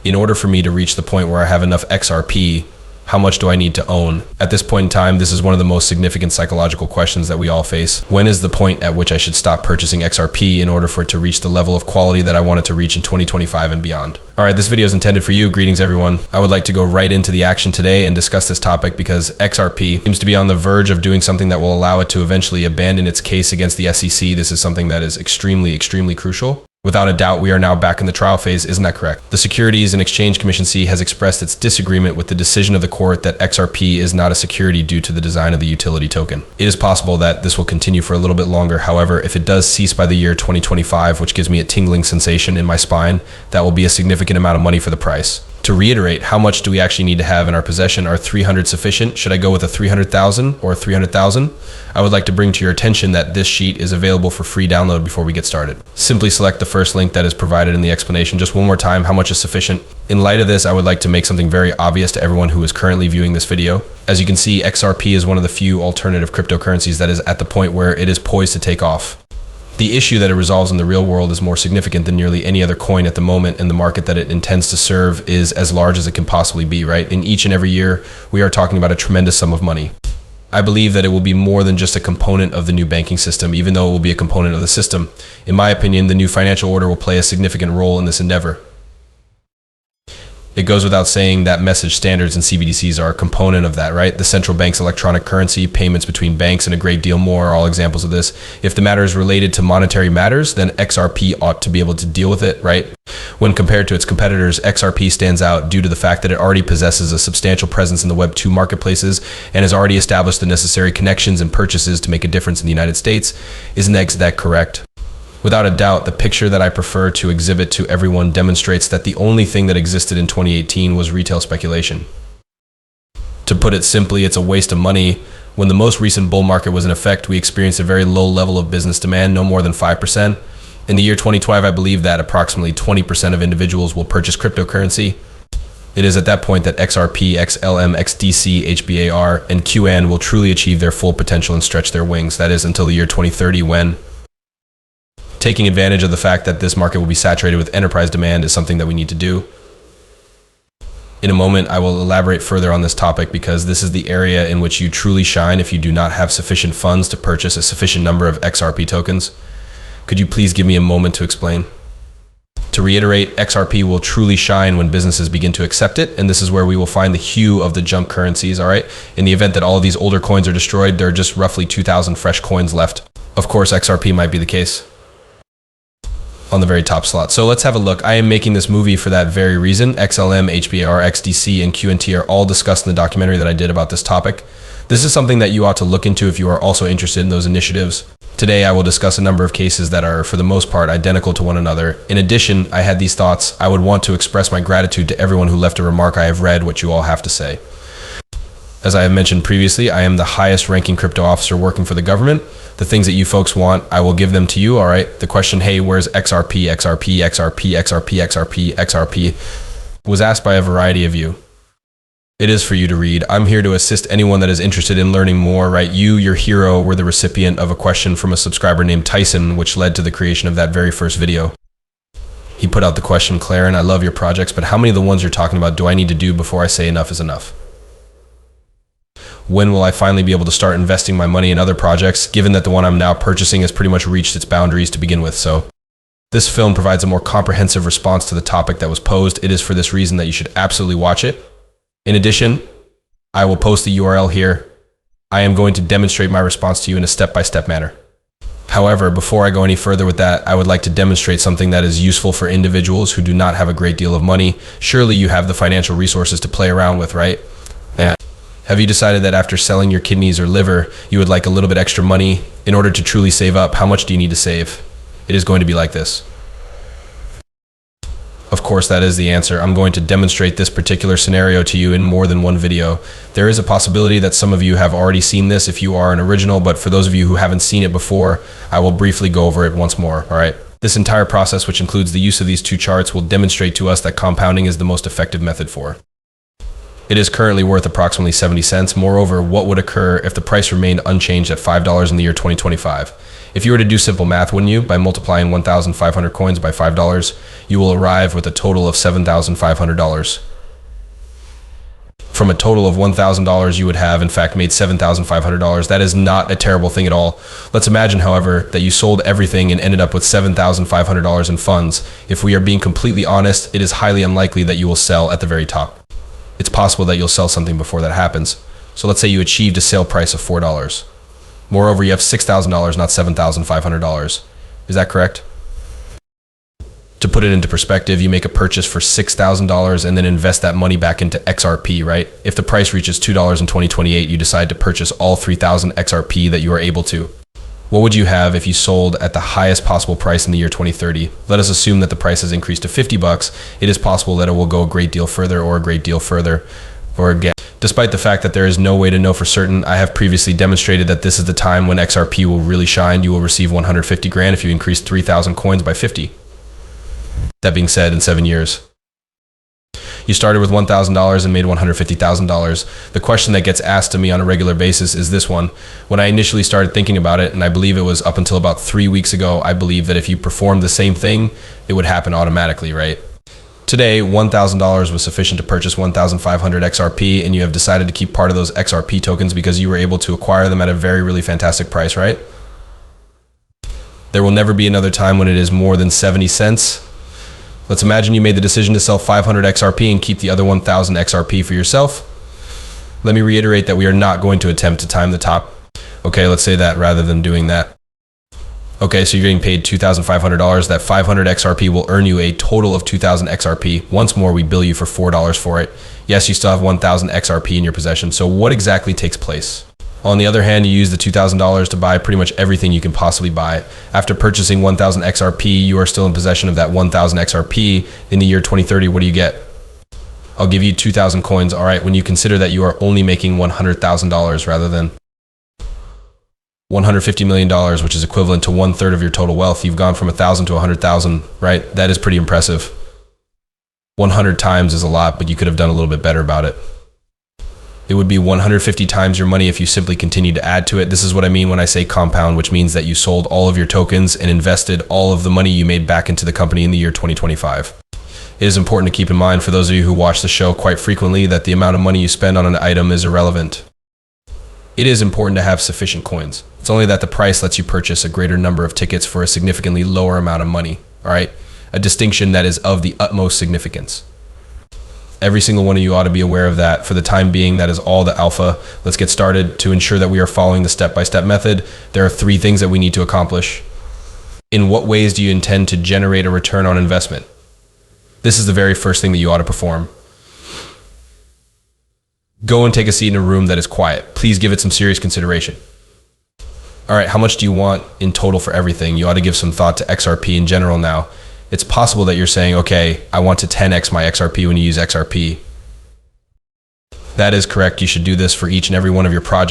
In order for me to reach the point where I have enough XRP, how much do I need to own? At this point in time, this is one of the most significant psychological questions that we all face. When is the point at which I should stop purchasing XRP in order for it to reach the level of quality that I want it to reach in 2025 and beyond? All right, this video is intended for you. Greetings, everyone. I would like to go right into the action today and discuss this topic because XRP seems to be on the verge of doing something that will allow it to eventually abandon its case against the SEC. This is something that is extremely, extremely crucial. Without a doubt, we are now back in the trial phase. Isn't that correct? The Securities and Exchange Commission C has expressed its disagreement with the decision of the court that XRP is not a security due to the design of the utility token. It is possible that this will continue for a little bit longer. However, if it does cease by the year 2025, which gives me a tingling sensation in my spine, that will be a significant amount of money for the price. To reiterate, how much do we actually need to have in our possession? Are 300 sufficient? Should I go with a 300,000 or 300,000? I would like to bring to your attention that this sheet is available for free download before we get started. Simply select the first link that is provided in the explanation. Just one more time, how much is sufficient? In light of this, I would like to make something very obvious to everyone who is currently viewing this video. As you can see, XRP is one of the few alternative cryptocurrencies that is at the point where it is poised to take off. The issue that it resolves in the real world is more significant than nearly any other coin at the moment, and the market that it intends to serve is as large as it can possibly be, right? In each and every year, we are talking about a tremendous sum of money. I believe that it will be more than just a component of the new banking system, even though it will be a component of the system. In my opinion, the new financial order will play a significant role in this endeavor. It goes without saying that message standards and CBDCs are a component of that, right? The central bank's electronic currency, payments between banks, and a great deal more are all examples of this. If the matter is related to monetary matters, then XRP ought to be able to deal with it, right? When compared to its competitors, XRP stands out due to the fact that it already possesses a substantial presence in the Web 2 marketplaces and has already established the necessary connections and purchases to make a difference in the United States. Isn't that correct? Without a doubt, the picture that I prefer to exhibit to everyone demonstrates that the only thing that existed in 2018 was retail speculation. To put it simply, it's a waste of money. When the most recent bull market was in effect, we experienced a very low level of business demand, no more than 5%. In the year 2012, I believe that approximately 20% of individuals will purchase cryptocurrency. It is at that point that XRP, XLM, XDC, HBAR, and QAN will truly achieve their full potential and stretch their wings. That is until the year 2030 when taking advantage of the fact that this market will be saturated with enterprise demand is something that we need to do. In a moment, I will elaborate further on this topic because this is the area in which you truly shine if you do not have sufficient funds to purchase a sufficient number of XRP tokens. Could you please give me a moment to explain? To reiterate, XRP will truly shine when businesses begin to accept it, and this is where we will find the hue of the junk currencies, all right? In the event that all of these older coins are destroyed, there are just roughly 2,000 fresh coins left. Of course, XRP might be the case on the very top slot. So let's have a look. I am making this movie for that very reason. XLM, HBAR, XDC, and QNT are all discussed in the documentary that I did about this topic. This is something that you ought to look into if you are also interested in those initiatives. Today, I will discuss a number of cases that are, for the most part, identical to one another. In addition, I had these thoughts. I would want to express my gratitude to everyone who left a remark. I have read what you all have to say. As I have mentioned previously, I am the highest ranking crypto officer working for the government. The things that you folks want, I will give them to you, all right? The question, hey, where's XRP, XRP, XRP, XRP, XRP, XRP, was asked by a variety of you. It is for you to read. I'm here to assist anyone that is interested in learning more, right? You, your hero, were the recipient of a question from a subscriber named Tyson, which led to the creation of that very first video. He put out the question, Claren, I love your projects, but how many of the ones you're talking about do I need to do before I say enough is enough? When will I finally be able to start investing my money in other projects, given that the one I'm now purchasing has pretty much reached its boundaries to begin with? So this film provides a more comprehensive response to the topic that was posed. It is for this reason that you should absolutely watch it. In addition, I will post the URL here. I am going to demonstrate my response to you in a step-by-step manner. However, before I go any further with that, I would like to demonstrate something that is useful for individuals who do not have a great deal of money. Surely you have the financial resources to play around with, right? Yeah. Have you decided that after selling your kidneys or liver, you would like a little bit extra money in order to truly save up? How much do you need to save? It is going to be like this. Of course, that is the answer. I'm going to demonstrate this particular scenario to you in more than one video. There is a possibility that some of you have already seen this if you are an original, but for those of you who haven't seen it before, I will briefly go over it once more, all right? This entire process, which includes the use of these two charts, will demonstrate to us that compounding is the most effective method for. It is currently worth approximately 70 cents. Moreover, what would occur if the price remained unchanged at $5 in the year 2025? If you were to do simple math, wouldn't you? By multiplying 1,500 coins by $5, you will arrive with a total of $7,500. From a total of $1,000, you would have, in fact, made $7,500. That is not a terrible thing at all. Let's imagine, however, that you sold everything and ended up with $7,500 in funds. If we are being completely honest, it is highly unlikely that you will sell at the very top. It's possible that you'll sell something before that happens. So let's say you achieved a sale price of $4. Moreover, you have $6,000, not $7,500. Is that correct? To put it into perspective, you make a purchase for $6,000 and then invest that money back into XRP, right? If the price reaches $2 in 2028, you decide to purchase all 3,000 XRP that you are able to. What would you have if you sold at the highest possible price in the year 2030? Let us assume that the price has increased to $50. It is possible that it will go a great deal further or a great deal further. Or again, despite the fact that there is no way to know for certain, I have previously demonstrated that this is the time when XRP will really shine. You will receive 150 grand if you increase 3,000 coins by 50. That being said, in 7 years, you started with $1,000 and made $150,000. The question that gets asked to me on a regular basis is this one. When I initially started thinking about it, and I believe it was up until about 3 weeks ago, I believe that if you performed the same thing, it would happen automatically, right? Today, $1,000 was sufficient to purchase 1,500 XRP, and you have decided to keep part of those XRP tokens because you were able to acquire them at a really fantastic price, right? There will never be another time when it is more than 70 cents. Let's imagine you made the decision to sell 500 XRP and keep the other 1,000 XRP for yourself. Let me reiterate that we are not going to attempt to time the top. Okay, let's say that rather than doing that. Okay, so you're getting paid $2,500. That 500 XRP will earn you a total of 2,000 XRP. Once more, we bill you for $4 for it. Yes, you still have 1,000 XRP in your possession. So what exactly takes place? On the other hand, you use the $2,000 to buy pretty much everything you can possibly buy. After purchasing 1,000 XRP, you are still in possession of that 1,000 XRP. In the year 2030, what do you get? I'll give you 2,000 coins. All right, when you consider that you are only making $100,000 rather than $150 million, which is equivalent to 1/3 of your total wealth, you've gone from 1,000 to 100,000, right? That is pretty impressive. 100 times is a lot, but you could have done a little bit better about it. It would be 150 times your money if you simply continue to add to it. This is what I mean when I say compound, which means that you sold all of your tokens and invested all of the money you made back into the company in the year 2025. It is important to keep in mind for those of you who watch the show quite frequently that the amount of money you spend on an item is irrelevant. It is important to have sufficient coins. It's only that the price lets you purchase a greater number of tickets for a significantly lower amount of money, all right? A distinction that is of the utmost significance. Every single one of you ought to be aware of that. For the time being, that is all the alpha. Let's get started. To ensure that we are following the step-by-step method, there are 3 things that we need to accomplish. In what ways do you intend to generate a return on investment? This is the very first thing that you ought to perform. Go and take a seat in a room that is quiet. Please give it some serious consideration. All right, how much do you want in total for everything? You ought to give some thought to XRP in general now. It's possible that you're saying, okay, I want to 10x my XRP when you use XRP. That is correct. You should do this for each and every one of your projects.